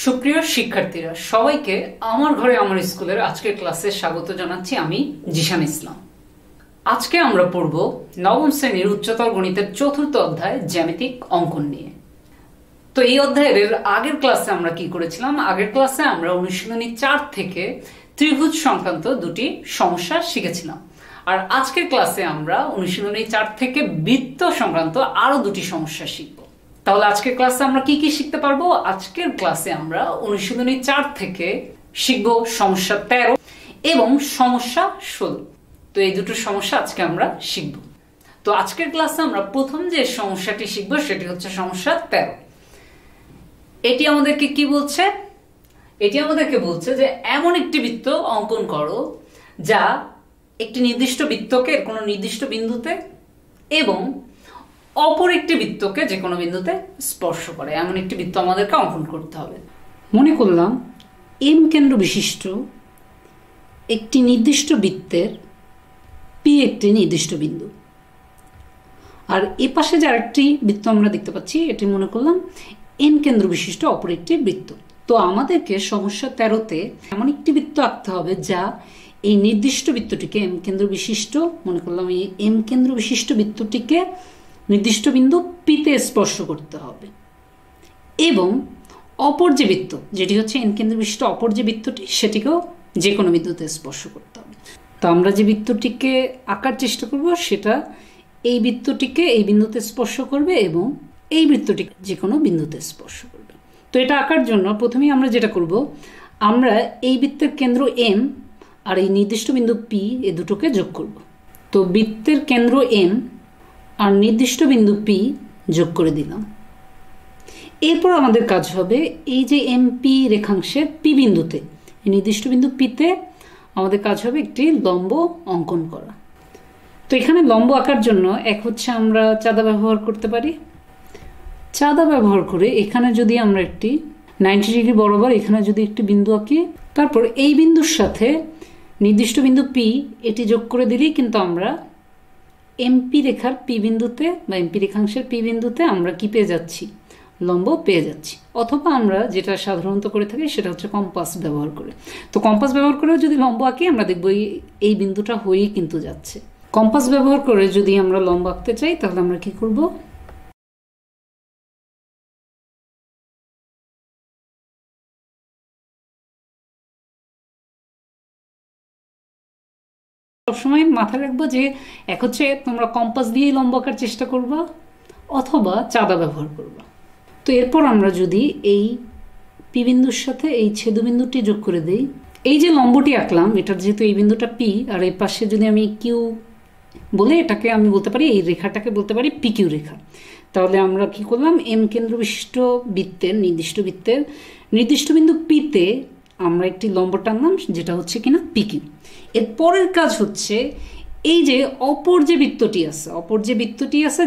সুপ্রিয় শিক্ষার্থীরা সবাইকে আমার ঘরে আমার স্কুলের আজকের ক্লাসে স্বাগত জানাচ্ছি। আমি জিশান ইসলাম। আজকে আমরা পড়ব নবম শ্রেণীর উচ্চতর গণিতের চতুর্থ অধ্যায় জ্যামিতিক অঙ্কন নিয়ে। তো এই অধ্যায়ের আগের ক্লাসে আমরা কি করেছিলাম? আগের ক্লাসে আমরা অনুশীলনী 4 থেকে ত্রিভুজ সংক্রান্ত দুটি সমস্যা শিখেছিলাম, আর আজকের ক্লাসে আমরা অনুশীলনী 4 থেকে বৃত্ত সংক্রান্ত আরো দুটি সমস্যা শিখব। তাহলে আজকের ক্লাসে আমরা কি কি শিখতে পারবো? আজকের ক্লাসে আমরা অনুশীলনী 4 থেকে শিখব সমস্যা 13 এবং সমস্যা 16। তো এই দুটো সমস্যা আজকে আমরা শিখব। তো আজকের ক্লাসে আমরা প্রথম যে সমস্যাটি শিখব সেটি হচ্ছে সমস্যা 13। এটি আমাদেরকে কি বলছে? এটি আমাদেরকে বলছে যে এমন একটি বৃত্ত অঙ্কন করো যা একটি নির্দিষ্ট বৃত্তকে কোনো নির্দিষ্ট বিন্দুতে এবং অপর একটি বৃত্তকে যে কোনো বিন্দুতে স্পর্শ করে, এমন একটি বৃত্ত আমাদেরকে অঙ্কন করতে হবে। মনে করলাম এম কেন্দ্র বিশিষ্ট একটি নির্দিষ্ট বৃত্তের পি একটি নির্দিষ্ট বিন্দু, আর এ পাশে যে আরেকটি বৃত্ত আমরা দেখতে পাচ্ছি এটি মনে করলাম এন কেন্দ্র বিশিষ্ট অপর একটি বৃত্ত। তো আমাদেরকে সমস্যা 13তে এমন একটি বৃত্ত আঁকতে হবে যা এই নির্দিষ্ট বৃত্তটিকে এম কেন্দ্র বিশিষ্ট, মনে করলাম এই এম কেন্দ্র বিশিষ্ট বৃত্তটিকে নির্দিষ্ট বিন্দু পিতে স্পর্শ করতে হবে এবং অপর যে বৃত্ত যেটি হচ্ছে এন কেন্দ্র বিশিষ্ট অপর যে বৃত্তটি সেটিকেও যে কোনো বিন্দুতে স্পর্শ করতে হবে। তো আমরা যে বৃত্তটিকে আঁকার চেষ্টা করব সেটা এই বৃত্তটিকে এই বিন্দুতে স্পর্শ করবে এবং এই বৃত্তটিকে যে কোনো বিন্দুতে স্পর্শ করবে। তো এটা আঁকার জন্য প্রথমেই আমরা যেটা করব, আমরা এই বৃত্তের কেন্দ্র এম আর এই নির্দিষ্ট বিন্দু পি এ দুটোকে যোগ করব। তো বৃত্তের কেন্দ্র এম আর নির্দিষ্ট বিন্দু পি যোগ করে দিলাম। এরপর আমাদের কাজ হবে এই যে এমপি রেখাংশের পি বিন্দুতে, এই নির্দিষ্ট বিন্দু পিতে আমাদের কাজ হবে একটি লম্ব অঙ্কন করা। তো এখানে লম্ব আঁকার জন্য এক হচ্ছে আমরা চাঁদা ব্যবহার করতে পারি। চাঁদা ব্যবহার করে এখানে যদি আমরা একটি 90 ডিগ্রি বরাবর এখানে যদি একটি বিন্দু আঁকি, তারপর এই বিন্দুর সাথে নির্দিষ্ট বিন্দু পি এটি যোগ করে দিলেই কিন্তু আমরা এমপি রেখার পি বিন্দুতে বা এমপি রেখাংশের পি বিন্দুতে আমরা কি পেয়ে যাচ্ছি? লম্ব পেয়ে যাচ্ছি। অথবা আমরা যেটা সাধারণত করে থাকি সেটা হচ্ছে কম্পাস ব্যবহার করে। তো কম্পাস ব্যবহার করেও যদি লম্ব আঁকি আমরা দেখব এই বিন্দুটা হয়েই কিন্তু যাচ্ছে। কম্পাস ব্যবহার করে যদি আমরা লম্ব আঁকতে চাই তাহলে আমরা কি করব? সবসময় মাথায় রাখবো যে এক হচ্ছে তোমরা কম্পাস দিয়েই লম্ব আঁকার চেষ্টা করবা অথবা চাঁদা ব্যবহার করবা। তো এরপর আমরা যদি এই পি বিন্দুর সাথে এই ছেদবিন্দুটি যোগ করে দেই, এই যে লম্বটি আঁকলাম এটার যেহেতু এই বিন্দুটা পি আর এই পাশে যদি আমি কিউ বলে এটাকে আমি বলতে পারি, এই রেখাটাকে বলতে পারি পি কিউ রেখা। তাহলে আমরা কি করলাম? এম কেন্দ্র বিশিষ্ট বৃত্তের নির্দিষ্ট বিন্দু পিতে আমরা একটি লম্ব টানলাম যেটা হচ্ছে কিনা পি কিউ। এর পরের কাজ হচ্ছে এই যে অপর যে বৃত্তটি আছে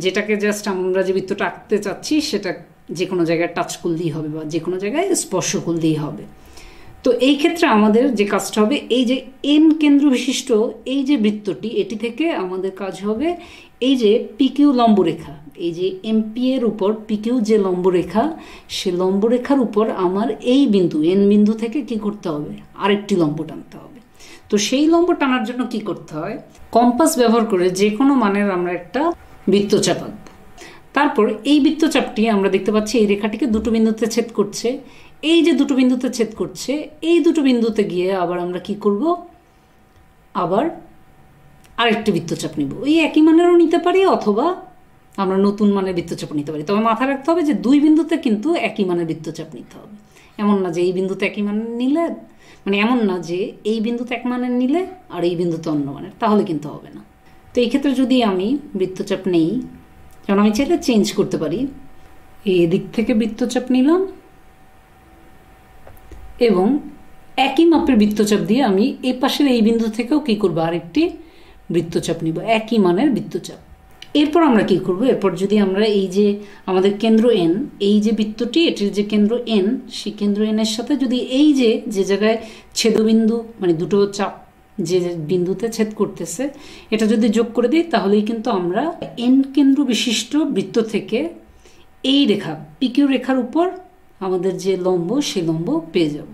যেটাকে জাস্ট আমরা যে বৃত্তটা আঁকতে চাচ্ছি সেটা যে কোনো জায়গায় টাচ করলেই হবে বা যে কোনো জায়গায় স্পর্শ করলেই হবে। তো এই ক্ষেত্রে আমাদের যে কাজটা হবে এই যে এন কেন্দ্র বিশিষ্ট এই যে বৃত্তটি এটি থেকে আমাদের কাজ হবে এই যে পিকিউ লম্বরেখা, এই যে এমপি এর উপর পিকিউ যে লম্বরেখা সে লম্বরেখার উপর আমার এই বিন্দু এন বিন্দু থেকে কি করতে হবে? আরেকটি লম্ব টানতে হবে। তো সেই লম্ব টানার জন্য কি করতে হয়? কম্পাস ব্যবহার করে যে কোনো মানের আমরা একটা বৃত্তচাপ আঁকব। তারপর এই বৃত্তচাপটি আমরা দেখতে পাচ্ছি এই রেখাটিকে দুটো বিন্দুতে ছেদ করছে। এই যে দুটো বিন্দুতে ছেদ করছে এই দুটো বিন্দুতে গিয়ে আবার আমরা কি করব? আবার আরেকটি বৃত্তচাপ নিব। এই একই মানেরও নিতে পারি অথবা আমরা নতুন মানের বৃত্তচাপ নিতে পারি। তবে মাথায় রাখতে হবে যে দুই বিন্দুতে কিন্তু একই মানের বৃত্তচাপ নিতে হবে। এমন না যে এই বিন্দুতে একই মানের নিলে, মানে এমন না যে এই বিন্দুতে এক মানের নিলে আর এই বিন্দুতে অন্য মানের, তাহলে কিন্তু হবে না। তো এই ক্ষেত্রে যদি আমি বৃত্তচাপ নেই, যেমন আমি চাইলে চেঞ্জ করতে পারি, এদিক থেকে বৃত্তচাপ নিলাম এবং একই মাপের বৃত্তচাপ দিয়ে আমি এ পাশের এই বিন্দু থেকেও কি করবো? আরেকটি বৃত্তচাপ নিব, একই মানের বৃত্তচাপ। এরপর আমরা কি করব? এরপর যদি আমরা এই যে আমাদের কেন্দ্র এন, এই যে বৃত্তটি এটির যে কেন্দ্র এন, সেই কেন্দ্র এন এর সাথে যদি এই যে জায়গায় ছেদবিন্দু মানে দুটো চাপ যে বিন্দুতে ছেদ করতেছে এটা যদি যোগ করে দিই তাহলেই কিন্তু আমরা এন কেন্দ্র বিশিষ্ট বৃত্ত থেকে এই রেখা পিকিউ রেখার উপর আমাদের যে লম্ব সেই লম্ব পেয়ে যাব।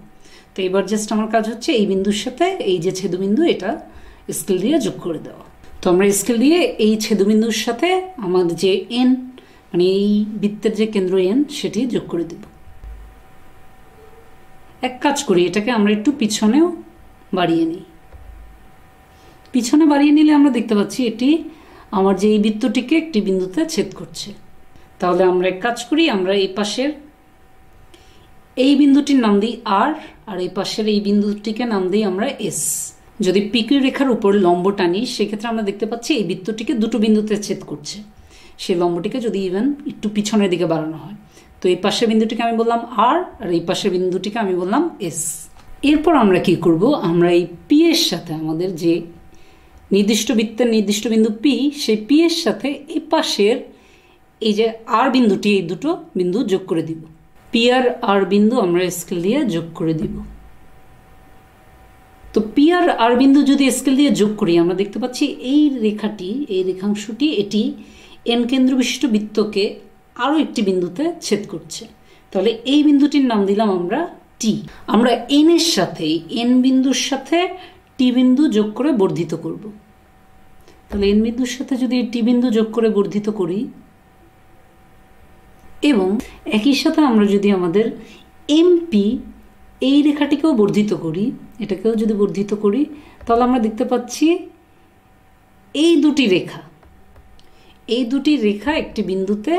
তো এবার জাস্ট আমার কাজ হচ্ছে এই বিন্দুর সাথে এই যে ছেদবিন্দু এটা স্কেল দিয়ে যোগ করে দেওয়া। তো আমরা স্কেল দিয়ে এই ছেদবিন্দুর সাথে আমাদের যে এন মানে এই বৃত্তের যে কেন্দ্র এন সেটি যোগ করে দেব। এক কাজ করি, এটাকে আমরা একটু পিছনেও বাড়িয়ে নিই। পিছনে বাড়িয়ে নিলে আমরা দেখতে পাচ্ছি এটি আমার যে এই বৃত্তটিকে একটি বিন্দুতে ছেদ করছে। তাহলে আমরা এক কাজ করি, আমরা এই পাশের এই বিন্দুটির নাম দিই আর, আর এই পাশের এই বিন্দুটিকে নাম দিই আমরা এস। যদি পিকিউ রেখার উপর লম্ব টানি সেক্ষেত্রে আমরা দেখতে পাচ্ছি এই বৃত্তটিকে দুটো বিন্দুতে ছেদ করছে। সেই লম্বটিকে যদি ইভেন একটু পিছনের দিকে বাড়ানো হয়, তো এই পাশের বিন্দুটিকে আমি বললাম আর, আর এই পাশের বিন্দুটিকে আমি বললাম এস। এরপর আমরা কি করব, আমরা এই পি এর সাথে আমাদের যে নির্দিষ্ট বৃত্তের নির্দিষ্ট বিন্দু পি, সেই পি এর সাথে এই পাশের এই যে আর বিন্দুটি, এই দুটো বিন্দু যোগ করে দিব। পি আর বিন্দু আমরা স্কেল দিয়ে যোগ করে দিব। তো পি আর বিন্দু যদি স্কেল দিয়ে যোগ করি আমরা দেখতে পাচ্ছি এই রেখাটি, এই রেখাংশটি এটি এন কেন্দ্র বিশিষ্ট বৃত্তকে আরও একটি বিন্দুতে ছেদ করছে। তাহলে এই বিন্দুটির নাম দিলাম আমরা টি। আমরা এন এর সাথে এন বিন্দুর সাথে টি বিন্দু যোগ করে বর্ধিত করব। তাহলে এন বিন্দুর সাথে যদি টি বিন্দু যোগ করে বর্ধিত করি এবং একই সাথে আমরা যদি আমাদের এমপি এই রেখাটিকেও বর্ধিত করি, এটাকেও যদি বর্ধিত করি, তাহলে আমরা দেখতে পাচ্ছি এই দুটি রেখা একটি বিন্দুতে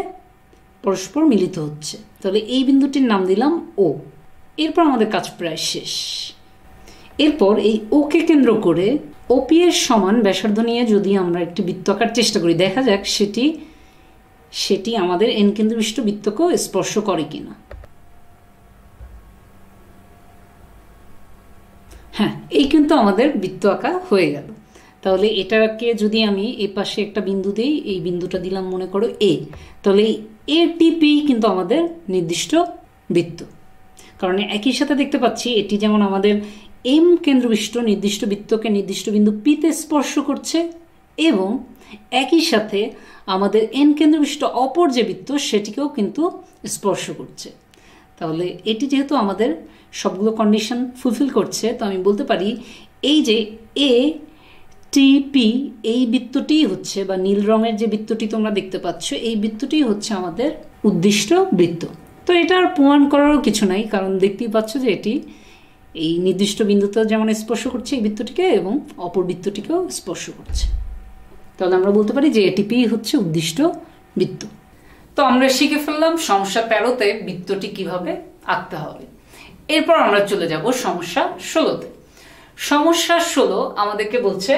পরস্পর মিলিত হচ্ছে। তাহলে এই বিন্দুটির নাম দিলাম ও। এরপর আমাদের কাজ প্রায় শেষ। এরপর এই ওকে কেন্দ্র করে ওপি এর সমান ব্যাসার্ধ নিয়ে যদি আমরা একটি বৃত্ত আঁকার চেষ্টা করি, দেখা যাক সেটি আমাদের এন কেন্দ্র বিশিষ্ট বৃত্তকেও স্পর্শ করে কিনা। হ্যাঁ, এই কিন্তু আমাদের বৃত্ত আঁকা হয়ে গেল। তাহলে এটাকে যদি আমি এই পাশে একটা বিন্দু দিই, এই বিন্দুটা দিলাম মনে করো এ, তাহলে এই এটিপি কিন্তু আমাদের নির্দিষ্ট বৃত্ত। কারণ একই সাথে দেখতে পাচ্ছি এটি যেমন আমাদের এম কেন্দ্রবিশিষ্ট নির্দিষ্ট বৃত্তকে নির্দিষ্ট বিন্দু পিতে স্পর্শ করছে এবং একই সাথে আমাদের এন কেন্দ্রবিশিষ্ট অপর যে বৃত্ত সেটিকেও কিন্তু স্পর্শ করছে। তাহলে এটি যেহেতু আমাদের সবগুলো কন্ডিশন ফুলফিল করছে, তো আমি বলতে পারি এই যে এ টিপি এই বৃত্তটি হচ্ছে, বা নীল রঙের যে বৃত্তটি তোমরা দেখতে পাচ্ছ, এই বৃত্তটি হচ্ছে আমাদের উদ্দিষ্ট বৃত্ত। তো এটা আর প্রমাণ করারও কিছু নাই, কারণ দেখতেই পাচ্ছ যে এটি এই নির্দিষ্ট বিন্দুতে যেমন স্পর্শ করছে এই বৃত্তটিকে এবং অপর বৃত্তটিকেও স্পর্শ করছে। তাহলে আমরা বলতে পারি যে এটিপি হচ্ছে উদ্দিষ্ট বৃত্ত। তো আমরা শিখে ফেললাম সমস্যা 13তে বৃত্তটি কিভাবে আঁকতে হবে। এরপর আমরা চলে যাব সমস্যা 16তে। সমস্যা 16 আমাদেরকে বলছে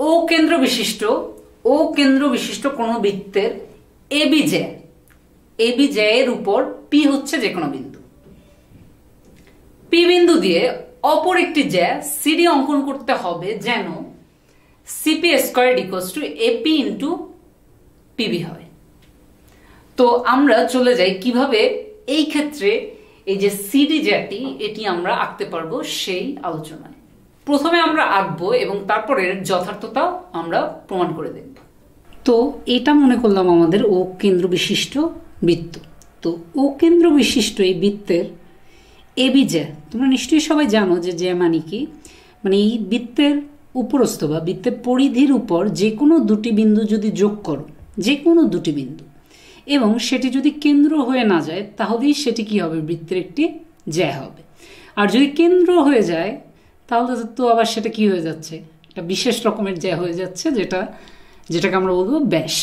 ও কেন্দ্র বিশিষ্ট কোনো বৃত্তের এবি জ্যায়ের উপর পি হচ্ছে যে কোনো বিন্দু। পি বিন্দু দিয়ে অপর একটি জ্যা সিডি অঙ্কন করতে হবে যেন CP square equals to AP into PB হয়। তো আমরা চলে যাই কিভাবে এই ক্ষেত্রে এই যে সিডি জ্যাটি এটি আমরা আঁকতে পারবো সেই আলোচনায়। প্রথমে আমরা আঁকবো এবং তারপরে যথার্থতা আমরা প্রমাণ করে দেখব। তো এটা মনে করলাম আমাদের ও কেন্দ্র বিশিষ্ট বৃত্ত। তো ও কেন্দ্র বিশিষ্ট এই বৃত্তের এবি জ্যা, তোমরা নিশ্চয়ই সবাই জানো যে জ্যা মানে কি, মানে এই বৃত্তের উপরস্থ বা বৃত্তের পরিধির উপর যে কোনো দুটি বিন্দু যদি যোগ করো, যে কোনো দুটি বিন্দু, এবং সেটি যদি কেন্দ্র হয়ে না যায় তাহলেই সেটি কি হবে, বৃত্তের একটি জ্যা হবে। আর যদি কেন্দ্র হয়ে যায় তাহলে তো আবার সেটা কি হয়ে যাচ্ছে, একটা বিশেষ রকমের জ্যা হয়ে যাচ্ছে, যেটাকে আমরা বলবো ব্যাস।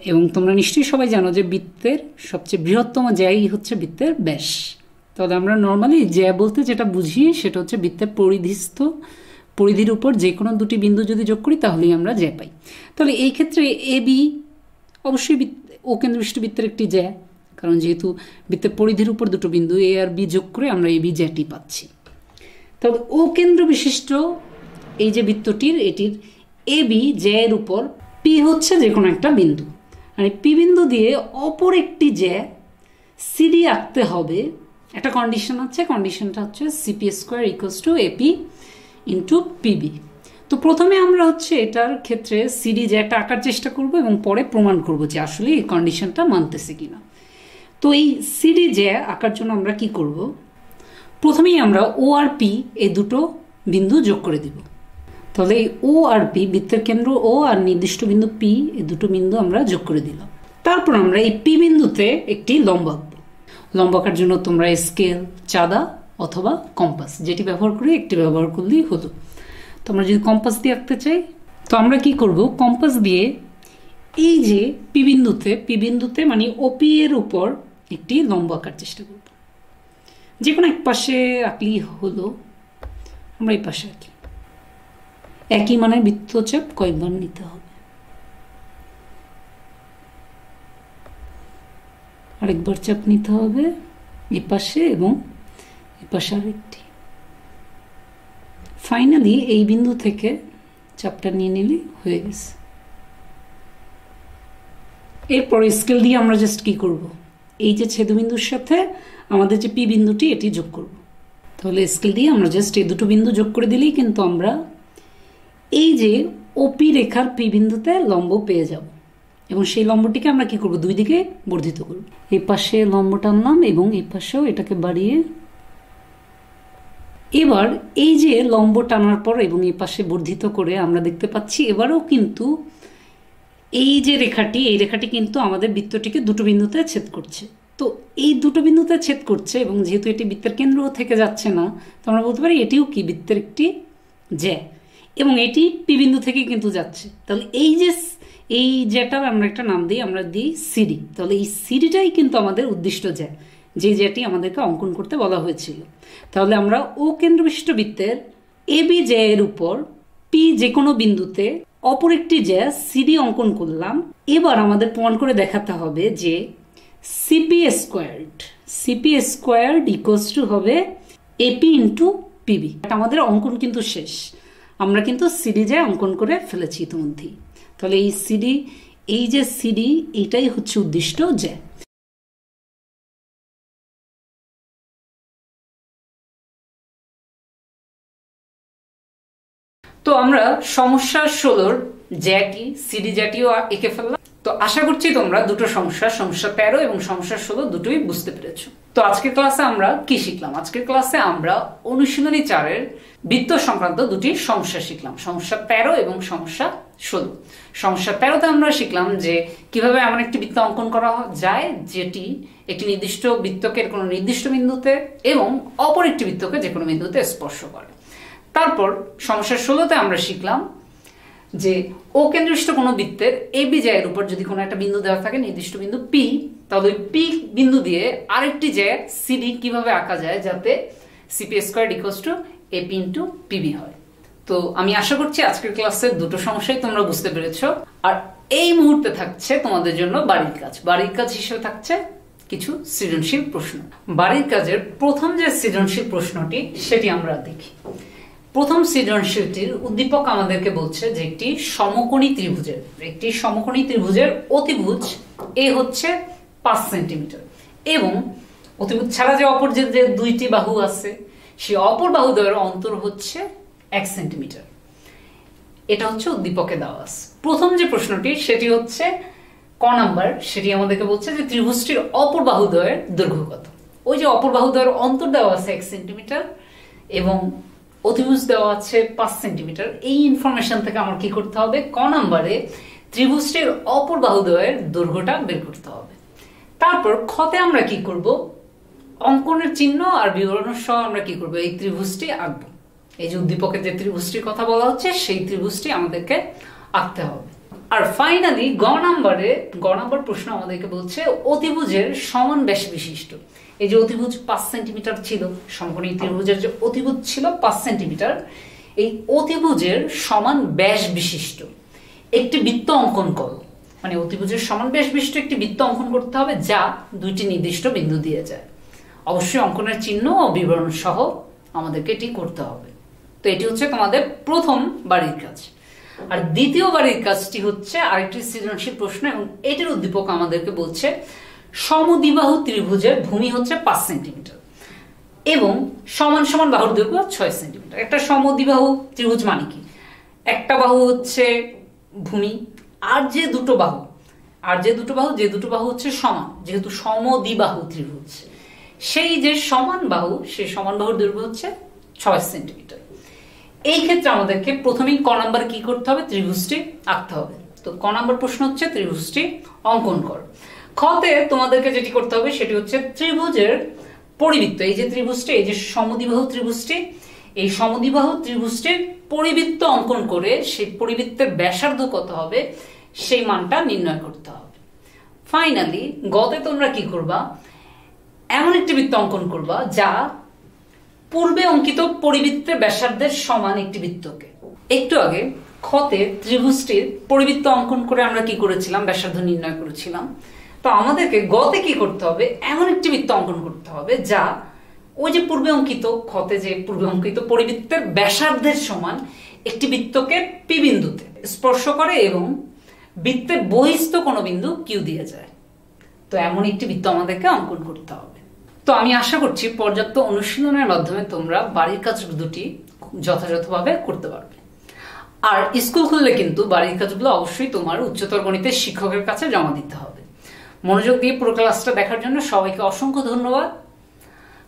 এবং তোমরা নিশ্চয়ই সবাই জানো যে বৃত্তের সবচেয়ে বৃহত্তম জ্যাই হচ্ছে বৃত্তের ব্যাস। তাহলে আমরা নর্মালি জ্যা বলতে যেটা বুঝি সেটা হচ্ছে বৃত্তের পরিধির উপর যে কোনো দুটি বিন্দু যদি যোগ করি তাহলেই আমরা জ্যা পাই। তাহলে এই ক্ষেত্রে এবি অবশ্যই ও কেন্দ্র বিশিষ্ট বৃত্তের একটি জ্যা, কারণ যেহেতু বৃত্তের পরিধির উপর দুটো বিন্দু এ আর বি যোগ করে আমরা এবি জ্যাটি পাচ্ছি। তবে ও কেন্দ্র বিশিষ্ট এই যে বৃত্তটির এটির এবি জ্যায়ের উপর পি হচ্ছে যে কোনো একটা বিন্দু, মানে পি বিন্দু দিয়ে অপর একটি জ্যা সিডি আঁকতে হবে। একটা কন্ডিশন আছে, কন্ডিশনটা হচ্ছে CP square equals to AP into PB. তো প্রথমে আমরা হচ্ছে এটার ক্ষেত্রে সিডি জ্যাটা আঁকার চেষ্টা করব এবং পরে প্রমাণ করব যে আসলে এই কন্ডিশনটা মানতেছে কিনা। তো তো এই সিডি জ্যা আঁকার জন্য আমরা কি করব, প্রথমেই আমরা ও আর পি এই দুটো বিন্দু যোগ করে দিব। তাহলে এই ও আর পি, বৃত্তের কেন্দ্র ও আর নির্দিষ্ট বিন্দু পি, এই দুটো বিন্দু আমরা যোগ করে দিলাম। তারপর আমরা এই পি বিন্দুতে একটি লম্ব আঁকবো। লম্ব আঁকার জন্য তোমরা স্কেল, চাঁদা অথবা কম্পাস যেটি ব্যবহার করে একটি ব্যবহার করলেই হলো। তো আমরা যদি কম্পাস দিয়ে আঁকতে চাই, তো আমরা কি করব, কম্পাস দিয়ে এই যে পি বিন্দুতে মানে ওপি এর উপর একটি লম্ব আঁকার চেষ্টা করব। যে কোনো এক পাশে আঁকলেই হলো। আমরা এই পাশে আঁকি। একই মানে বৃত্তচাপ কয়েকবার নিতে হবে। আরেকবার চাপ নিতে হবে এই পাশে এবং এই পাশে আরেকটি। ফাইনালি এই বিন্দু থেকে চাপটা নিয়ে নিলে হয়ে গেছে। এরপর স্কেল দিয়ে আমরা জাস্ট কি করব, এই যে ছেদবিন্দুর সাথে আমাদের যে পি বিন্দুটি এটি যোগ করব। তাহলে স্কেল দিয়ে আমরা জাস্ট এই দুটো বিন্দু যোগ করে দিলেই কিন্তু আমরা এই যে ওপি রেখার পি বিন্দুতে লম্ব পেয়ে যাব। এবং সেই লম্বটিকে আমরা কি করব, দুই দিকে বর্ধিত করব। এই পাশে লম্ব টানলাম এবং এই পাশেও এটাকে বাড়িয়ে, এবার এই যে লম্ব টানার পর এবং এই পাশে বর্ধিত করে আমরা দেখতে পাচ্ছি এবারও কিন্তু এই যে রেখাটি, এই রেখাটি কিন্তু আমাদের বৃত্তটিকে দুটো বিন্দুতে ছেদ করছে। তো এই দুটো বিন্দুতে ছেদ করছে এবং যেহেতু এটি বৃত্তের কেন্দ্র থেকে যাচ্ছে না, তো আমরা বলতে পারি এটিও কি বৃত্তের একটি জ্যা, এবং এটি পি বিন্দু থেকে কিন্তু যাচ্ছে। তাহলে এই জ্যাটার আমরা একটা নাম দিই, আমরা দিই সিডি। তাহলে এই সিডিটাই কিন্তু আমাদের উদ্দিষ্ট জ্যা, যে জ্যাটি আমাদেরকে অঙ্কন করতে বলা হয়েছিল। তাহলে আমরা ও কেন্দ্র বিশিষ্ট বৃত্তের এ বি জ্যা এর উপর পি যে কোনো বিন্দুতে অপর একটি জ্যা সিডি অঙ্কন করলাম। এবার আমাদের প্রমাণ করে দেখাতে হবে যে সিপি স্কোয়ার্ড ইকুয়ালস টু হবে এপি ইন্টু পিবি। আমাদের অঙ্কন কিন্তু শেষ, আমরা কিন্তু সিডি জ্যা অঙ্কন করে ফেলেছি ইতিমধ্যেই। তাহলে এই যে সিডি এইটাই হচ্ছে উদ্দিষ্ট জ্যা। তো আমরা সমস্যা 16 জ্যাটি সিডি জ্যাটিও এঁকে ফেললাম। তো আশা করছি তোমরা দুটো সমস্যা 13 এবং সমস্যা 16 দুটোই বুঝতে পেরেছো। তো আজকের ক্লাসে আমরা কি শিখলাম? আজকের ক্লাসে আমরা অনুশীলনী 4 এর বৃত্ত সংক্রান্ত দুটি সমস্যা শিখলাম, সমস্যা 13 এবং সমস্যা 16। সমস্যা 13তে আমরা শিখলাম যে কিভাবে এমন একটি বৃত্ত অঙ্কন করা যায় যেটি একটি নির্দিষ্ট বৃত্তকে কোনো নির্দিষ্ট বিন্দুতে এবং অপর একটি বৃত্তকে যে কোনো বিন্দুতে স্পর্শ করে। তারপর সমস্যা 16তে আমরা শিখলাম যে ও কেন্দ্রস্থ কোনো বৃত্তের এ বি জ্যা এর উপর যদি কোনো একটা বিন্দু দেওয়া থাকে, নির্দিষ্ট বিন্দু পি, তাহলে ওই পি বিন্দু দিয়ে আরেকটি জ্যা সিডি কিভাবে আঁকা যায় যাতে CP squared equals to AP into PB হয়। তো আমি আশা করছি আজকের ক্লাসের দুটো সমস্যাই তোমরা বুঝতে পেরেছো। আর এই মুহূর্তে থাকছে তোমাদের জন্য বাড়ির কাজ হিসেবে থাকছে কিছু সৃজনশীল প্রশ্ন। বাড়ির কাজের প্রথম যে সৃজনশীল প্রশ্নটি সেটি আমরা দেখি। প্রথম সৃজনশীলটির উদ্দীপক আমাদেরকে বলছে যে একটি সমকোণী ত্রিভুজের অতিভুজ এ হচ্ছে 5 সেন্টিমিটার এবং অতিভুজ ছাড়া যে অপর যে দুইটি বাহু আছে সেই অপর বাহুদ্বয়ের অন্তর হচ্ছে 1 সেন্টিমিটার। এটা হচ্ছে উদ্দীপকে দেওয়া আছে। প্রথম যে প্রশ্নটি সেটি হচ্ছে ক নাম্বার, সেটি আমাদেরকে বলছে যে ত্রিভুজটির অপর বাহুদ্বয়ের দৈর্ঘ্য কত। ওই যে অপর বাহুদ্বয়ের অন্তর দেওয়া আছে 1 সেন্টিমিটার এবং অতিভুজ দেওয়া আছে 5 সেন্টিমিটার। এই ইনফরমেশন থেকে আমার কি করতে হবে, ক নাম্বারে ত্রিভুজটির অপর বাহুদ্বয়ের দৈর্ঘ্যটা বের করতে হবে। তারপর খতে আমরা কি করব, অঙ্কনের চিহ্ন আর বিবরণ সহ আমরা কি করব, এই ত্রিভুজটি আঁকবো। এই যে উদ্দীপকের যে ত্রিভুজটির কথা বলা হচ্ছে সেই ত্রিভুজটি আমাদেরকে আঁকতে হবে। আর ফাইনালি গ নাম্বার প্রশ্ন আমাদেরকে বলছে অতিভুজের সমান ব্যাস বিশিষ্ট। এই যে অতিভুজ 5 সেন্টিমিটার ছিল, সমকোণী ত্রিভুজের যে অতিভুজ ছিল 5 সেন্টিমিটার, এই অতিভুজের সমান ব্যাস বিশিষ্ট একটি বৃত্ত অঙ্কন করো। মানে অতিভুজের সমান ব্যাস বিশিষ্ট একটি বৃত্ত অঙ্কন করতে হবে যা দুইটি নির্দিষ্ট বিন্দু দিয়ে যায়। অবশ্যই অঙ্কনের চিহ্ন ও বিবরণ সহ আমাদেরকে এটি করতে হবে। তো এটি হচ্ছে তোমাদের প্রথম বাড়ির কাজ। আর দ্বিতীয় বাড়ির কাজটি হচ্ছে আরেকটি সৃজনশীল প্রশ্ন এবং এটির উদ্দীপক আমাদেরকে বলছে সমদ্বিবাহু ত্রিভুজের ভূমি হচ্ছে 5 সেন্টিমিটার এবং সমান সমান বাহুর দৈর্ঘ্য 6 সেন্টিমিটার। একটা সমদ্বিবাহু ত্রিভুজ মানে কি, একটা বাহু হচ্ছে ভূমি আর যে দুটো বাহু আর যে দুটো বাহু হচ্ছে সমান, যেহেতু সমদ্বিবাহু ত্রিভুজ, সেই যে সমান বাহু, সেই সমান বাহুর দৈর্ঘ্য হচ্ছে 6 সেন্টিমিটার। এই ক্ষেত্রে আমাদেরকে প্রথমেই ক নাম্বার কি করতে হবে, ত্রিভুজটি আঁকতে হবে। তো ক নাম্বার প্রশ্ন হচ্ছে ত্রিভুজটি অঙ্কন কর। খতে তোমাদেরকে যেটি করতে হবে সেটি হচ্ছে ত্রিভুজের পরিবৃত্ত, এই যে ত্রিভুজটি, এই যে সমদ্বিবাহু ত্রিভুজটি, এই সমদ্বিবাহু ত্রিভুজটির পরিবৃত্ত অঙ্কন করে সেই পরিবৃত্তের ব্যাসার্ধ কত হবে সেই মানটা নির্ণয় করতে হবে। ফাইনালি গতে তোমরা কি করবা, এমন একটি বৃত্ত অঙ্কন করবা যা পূর্বে অঙ্কিত পরিবৃত্তের ব্যাসার্ধের সমান একটি বৃত্তকে। একটু আগে খতে ত্রিভুজটির পরিবৃত্ত অঙ্কন করে আমরা কি করেছিলাম, ব্যাসার্ধ নির্ণয় করেছিলাম। তো আমাদেরকে গতে কি করতে হবে, এমন একটি বৃত্ত অঙ্কন করতে হবে যা ওই যে পূর্বে অঙ্কিত, খতে যে পূর্বে অঙ্কিত পরিবৃত্তের ব্যাসার্ধের সমান একটি বৃত্তকে পি বিন্দুতে স্পর্শ করে এবং বৃত্তের বহিস্থ কোনো বিন্দু কিউ দিয়ে যায়। তো এমন একটি বৃত্ত আমাদেরকে অঙ্কন করতে হবে। তো আমি আশা করছি পর্যাপ্ত অনুশীলনের মাধ্যমে তোমরা বাড়ির কাজ দুটি যথাযথভাবে করতে পারবে। আর স্কুল খুললে কিন্তু বাড়ির কাজগুলো অবশ্যই তোমার উচ্চতর গণিতের শিক্ষকের কাছে জমা দিতে হবে। মনোযোগ দিয়ে পুরো ক্লাসটা দেখার জন্য সবাইকে অসংখ্য ধন্যবাদ।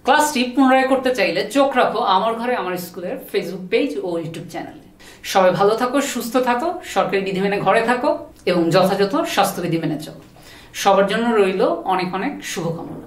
ক্লাসটি পুনরায় করতে চাইলে চোখ রাখো আমার ঘরে আমার স্কুলের ফেসবুক পেজ ও ইউটিউব চ্যানেলে। সবাই ভালো থাকো, সুস্থ থাকো, সরকারি বিধি মেনে ঘরে থাকো এবং যথাযথ স্বাস্থ্যবিধি মেনে চলো। সবার জন্য রইল অনেক অনেক শুভকামনা।